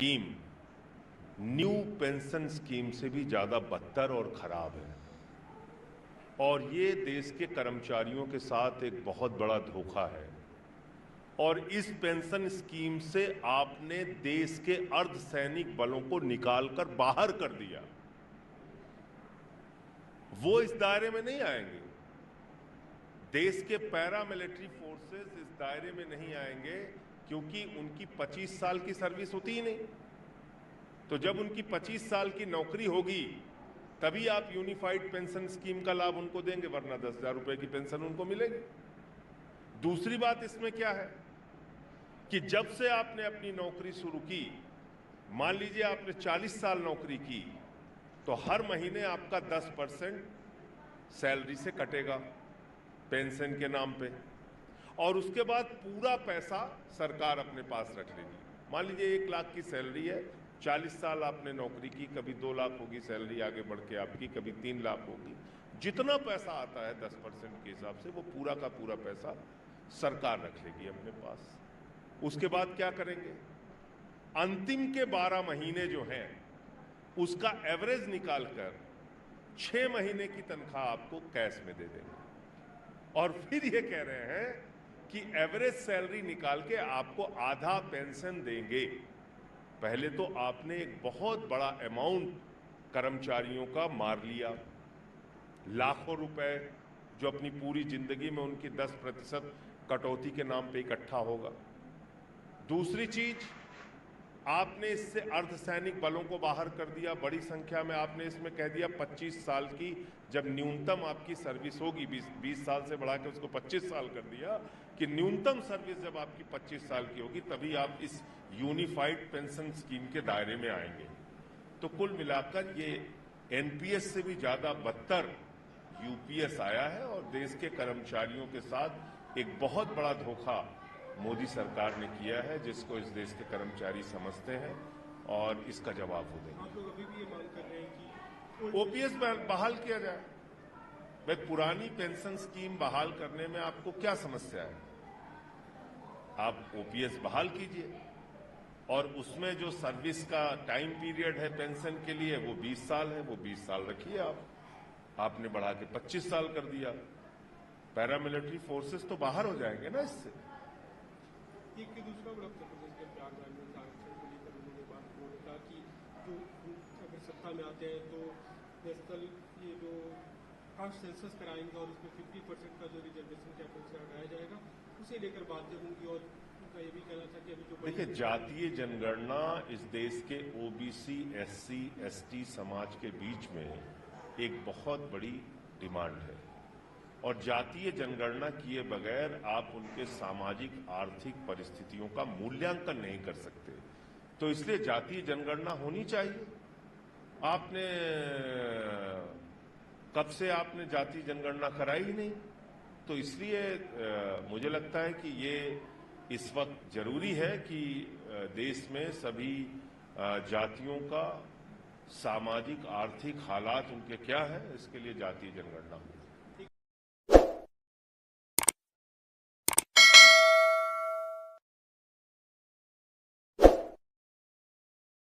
Scheme new pension scheme से भी ज्यादा बदतर और खराब है और ये देश के कर्मचारियों के साथ एक बहुत बड़ा धोखा है। और इस पेंशन स्कीम से आपने देश के अर्धसैनिक बलों को निकालकर बाहर कर दिया। वो इस दायरे में नहीं आएंगे। देश के पैरामिलिट्री फोर्सेस इस दायरे में नहीं आएंगे क्योंकि उनकी 25 साल की सर्विस होती ही नहीं। तो जब उनकी 25 साल की नौकरी होगी तभी आप यूनिफाइड पेंशन स्कीम का लाभ उनको देंगे, वरना 10,000 रुपए की पेंशन उनको मिलेगी। दूसरी बात इसमें क्या है कि जब से आपने अपनी नौकरी शुरू की, मान लीजिए आपने 40 साल नौकरी की, तो हर महीने आपका 10% सैलरी से कटेगा पेंशन के नाम पे, और उसके बाद पूरा पैसा सरकार अपने पास रख लेगी। मान लीजिए 1 लाख की सैलरी है, 40 साल आपने नौकरी की, कभी 2 लाख होगी सैलरी आगे बढ़ के आपकी, कभी 3 लाख होगी। जितना पैसा आता है 10% के हिसाब से वो पूरा का पूरा पैसा सरकार रख लेगी अपने पास। उसके बाद क्या करेंगे, अंतिम के 12 महीने जो हैं उसका एवरेज निकालकर 6 महीने की तनख्वाह आपको कैश में दे देंगे और फिर ये कह रहे हैं कि एवरेज सैलरी निकाल के आपको आधा पेंशन देंगे। पहले तो आपने एक बहुत बड़ा अमाउंट कर्मचारियों का मार लिया, लाखों रुपए जो अपनी पूरी जिंदगी में उनकी 10% कटौती के नाम पे इकट्ठा होगा। दूसरी चीज, आपने इससे अर्धसैनिक बलों को बाहर कर दिया बड़ी संख्या में। आपने इसमें कह दिया 25 साल की जब न्यूनतम आपकी सर्विस होगी, 20 साल से बढ़ा के उसको 25 साल कर दिया कि न्यूनतम सर्विस जब आपकी 25 साल की होगी तभी आप इस यूनिफाइड पेंशन स्कीम के दायरे में आएंगे। तो कुल मिलाकर ये एनपीएस से भी ज्यादा बदतर यूपीएस आया है और देश के कर्मचारियों के साथ एक बहुत बड़ा धोखा मोदी सरकार ने किया है, जिसको इस देश के कर्मचारी समझते हैं और इसका जवाब वो देंगे। आप लोग अभी भी ये मांग कर रहे हैं कि ओपीएस बहाल किया जाए। भाई, पुरानी पेंशन स्कीम बहाल करने में आपको क्या समस्या है? आप ओपीएस बहाल कीजिए और उसमें जो सर्विस का टाइम पीरियड है पेंशन के लिए वो 20 साल है, वो 20 साल रखिए आप। आपने बढ़ा के 25 साल कर दिया, पैरामिलिट्री फोर्सेस तो बाहर हो जाएंगे ना इससे। एक दूसरा बड़ा उत्तर प्रदेश के प्रयागराज में आरक्षण को लेकर उन्होंने बात बोला कि जो अगर सत्ता में आते हैं तो नेशनल ये जो कास्ट सेंसस कराएंगे और उसमें 50% का जो रिजर्वेशन कैपिटल से हटाया जाएगा उसे लेकर बातें होंगी। और उनका ये भी कहना था कि अभी जो देखिए, जातीय जनगणना इस देश के ओबीसी, एससी, एसटी समाज के बीच में एक बहुत बड़ी डिमांड है और जातीय जनगणना किए बगैर आप उनके सामाजिक आर्थिक परिस्थितियों का मूल्यांकन नहीं कर सकते। तो इसलिए जातीय जनगणना होनी चाहिए। आपने कब से आपने जातीय जनगणना कराई ही नहीं, तो इसलिए मुझे लगता है कि ये इस वक्त जरूरी है कि देश में सभी जातियों का सामाजिक आर्थिक हालात उनके क्या है, इसके लिए जातीय जनगणना हो।